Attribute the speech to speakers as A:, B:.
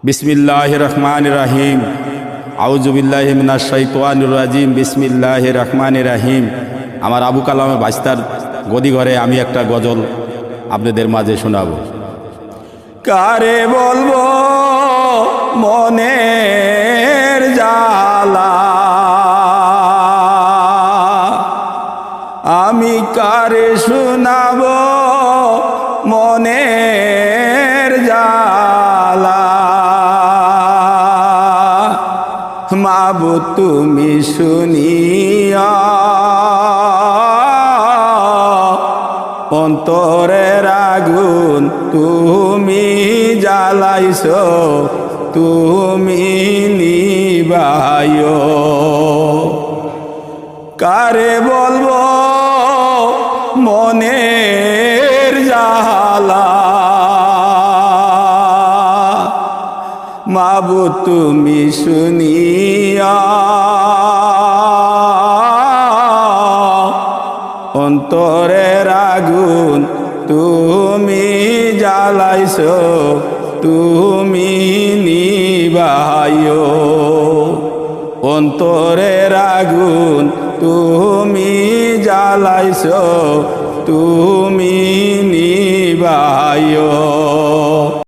A: বিসমিল্লাহির রহমানির রহিম। আউযু বিল্লাহি মিনাশ শাইতানির রাজিম। বিসমিল্লাহির রহমানির রহিম। আমার আবু কালামের ভাস্তার গদি ঘরে আমি একটা গজল আপনাদের মাঝে শোনাবো। কারে বলবো মনের জ্বালা, আমি কারে শোনাবো মনের জ্বালা। মাবুদ তুমি শুনিয়া অন্তরের আগুন তুমি জ্বালাইছো, তুমি নিবাইও। কারে বলবো মনের জ্বালা, মাবুদ তুমি শুনিয়া অন্তরের আগুন তুমি জ্বালাইছো, তুমি নিবাইও। অন্তরের আগুন তুমি জ্বালাইছো, তুমি নিবাইও।